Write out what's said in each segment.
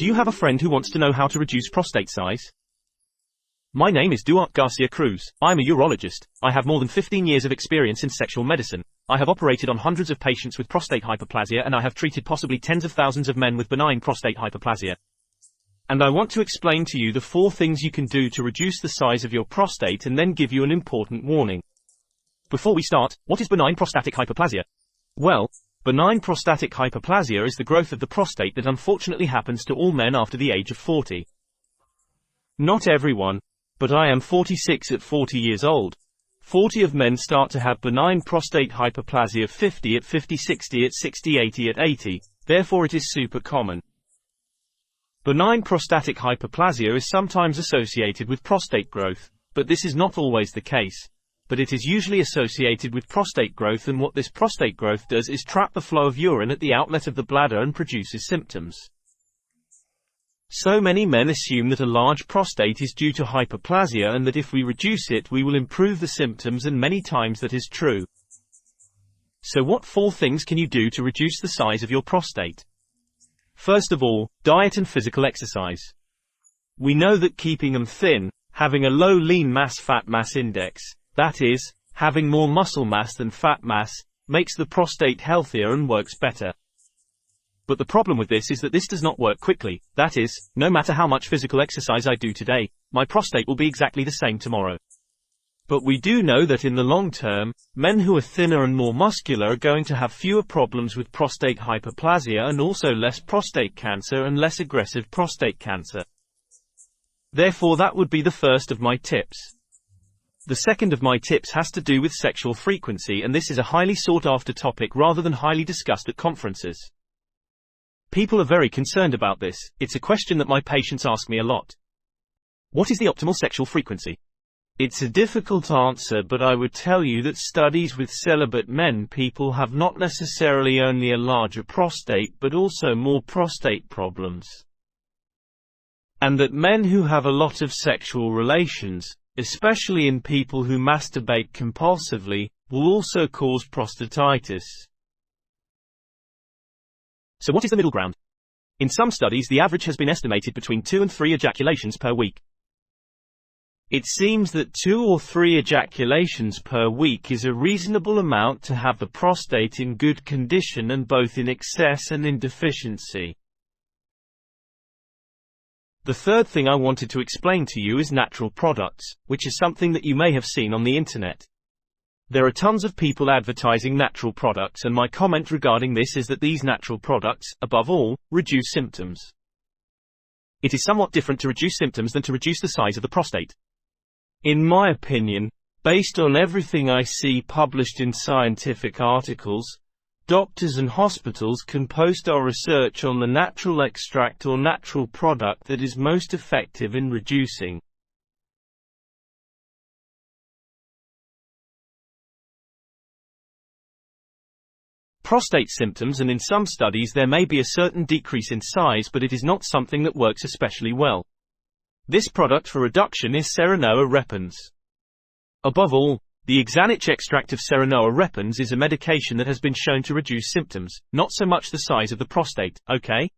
Do you have a friend who wants to know how to reduce prostate size? My name is García Cruz. I'm a urologist. I have more than 15 years of experience in sexual medicine. I have operated on hundreds of patients with prostate hyperplasia, and I have treated possibly tens of thousands of men with benign prostate hyperplasia. And I want to explain to you the 4 things you can do to reduce the size of your prostate and then give you an important warning. Before we start, what is benign prostatic hyperplasia? Well, benign prostatic hyperplasia is the growth of the prostate that unfortunately happens to all men after the age of 40. Not everyone, but I am 46 at 40 years old. 40 of men start to have benign prostate hyperplasia, 50 at 50, 60 at 60, 80 at 80, therefore it is super common. Benign prostatic hyperplasia is sometimes associated with prostate growth, but this is not always the case. But it is usually associated with prostate growth, and what this prostate growth does is trap the flow of urine at the outlet of the bladder and produces symptoms. So many men assume that a large prostate is due to hyperplasia and that if we reduce it we will improve the symptoms, and many times that is true. So what 4 things can you do to reduce the size of your prostate? First of all, diet and physical exercise. We know that keeping them thin, having a low lean mass fat mass index, that is, having more muscle mass than fat mass, makes the prostate healthier and works better. But the problem with this is that this does not work quickly. That is, no matter how much physical exercise I do today, my prostate will be exactly the same tomorrow. But we do know that in the long term, men who are thinner and more muscular are going to have fewer problems with prostate hyperplasia and also less prostate cancer and less aggressive prostate cancer. Therefore that would be the first of my tips. The second of my tips has to do with sexual frequency, and this is a highly sought after topic rather than highly discussed at conferences. People are very concerned about this. It's a question that my patients ask me a lot. What is the optimal sexual frequency? It's a difficult answer, but I would tell you that studies with celibate men people have not necessarily only a larger prostate but also more prostate problems. And that men who have a lot of sexual relations, especially in people who masturbate compulsively, will also cause prostatitis. So what is the middle ground? In some studies the average has been estimated between 2 and 3 ejaculations per week. It seems that 2 or 3 ejaculations per week is a reasonable amount to have the prostate in good condition and both in excess and in deficiency. The third thing I wanted to explain to you is natural products, which is something that you may have seen on the internet. There are tons of people advertising natural products, and my comment regarding this is that these natural products, above all, reduce symptoms. It is somewhat different to reduce symptoms than to reduce the size of the prostate. In my opinion, based on everything I see published in scientific articles, doctors and hospitals can post our research on the natural extract or natural product that is most effective in reducing prostate symptoms, and in some studies there may be a certain decrease in size, but it is not something that works especially well. This product for reduction is Serenoa repens. Above all, the Xanich extract of Serenoa repens is a medication that has been shown to reduce symptoms, not so much the size of the prostate, okay?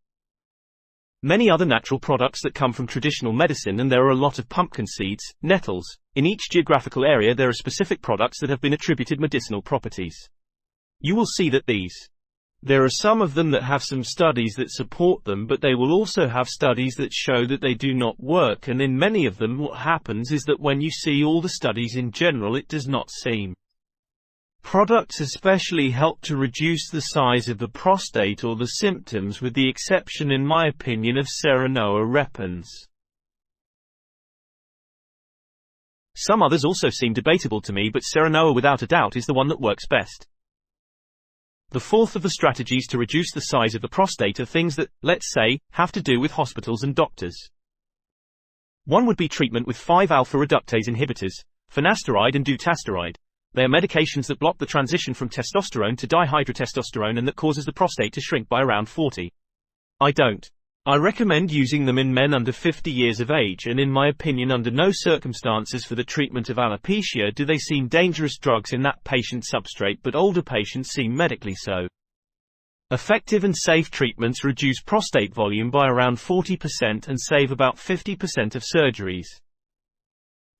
Many other natural products that come from traditional medicine, and there are a lot of pumpkin seeds, nettles. In each geographical area there are specific products that have been attributed medicinal properties. You will see that there are some of them that have some studies that support them, but they will also have studies that show that they do not work, and in many of them what happens is that when you see all the studies in general it does not seem. Products especially help to reduce the size of the prostate or the symptoms, with the exception in my opinion of Serenoa repens. Some others also seem debatable to me, but Serenoa without a doubt is the one that works best. The fourth of the strategies to reduce the size of the prostate are things that, let's say, have to do with hospitals and doctors. One would be treatment with 5-alpha reductase inhibitors, finasteride and dutasteride. They are medications that block the transition from testosterone to dihydrotestosterone and that causes the prostate to shrink by around 40. I recommend using them in men under 50 years of age, and in my opinion under no circumstances for the treatment of alopecia do they seem dangerous drugs in that patient substrate, but older patients seem medically so. Effective and safe treatments reduce prostate volume by around 40% and save about 50% of surgeries.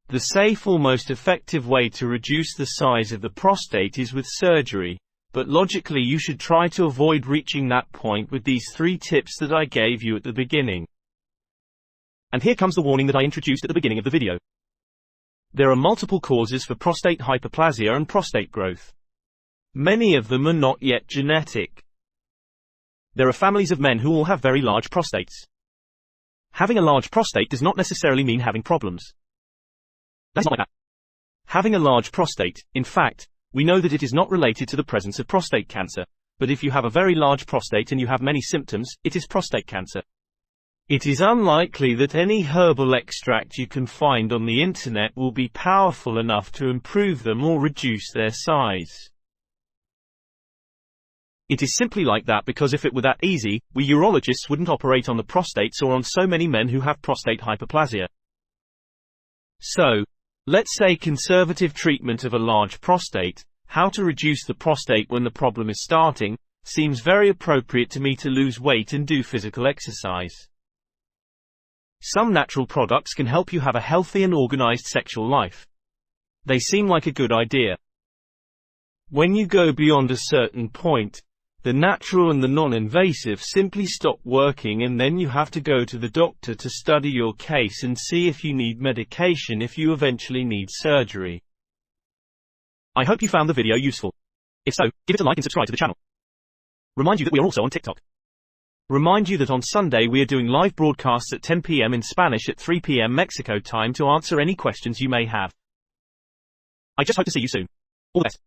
The safe or most effective way to reduce the size of the prostate is with surgery, but logically you should try to avoid reaching that point with these 3 tips that I gave you at the beginning. And here comes the warning that I introduced at the beginning of the video. There are multiple causes for prostate hyperplasia and prostate growth. Many of them are not yet genetic. There are families of men who all have very large prostates. Having a large prostate does not necessarily mean having problems. That's not like that. Having a large prostate, in fact, we know that it is not related to the presence of prostate cancer, but if you have a very large prostate and you have many symptoms, it is prostate cancer. It is unlikely that any herbal extract you can find on the internet will be powerful enough to improve them or reduce their size. It is simply like that because if it were that easy, we urologists wouldn't operate on the prostates or on so many men who have prostate hyperplasia. So, let's say conservative treatment of a large prostate, how to reduce the prostate when the problem is starting, seems very appropriate to me to lose weight and do physical exercise. Some natural products can help you have a healthy and organized sexual life. They seem like a good idea. When you go beyond a certain point, the natural and the non-invasive simply stop working, and then you have to go to the doctor to study your case and see if you need medication if you eventually need surgery. I hope you found the video useful. If so, give it a like and subscribe to the channel. Remind you that we are also on TikTok. Remind you that on Sunday we are doing live broadcasts at 10 p.m. in Spanish at 3 p.m. Mexico time to answer any questions you may have. I just hope to see you soon. All the best.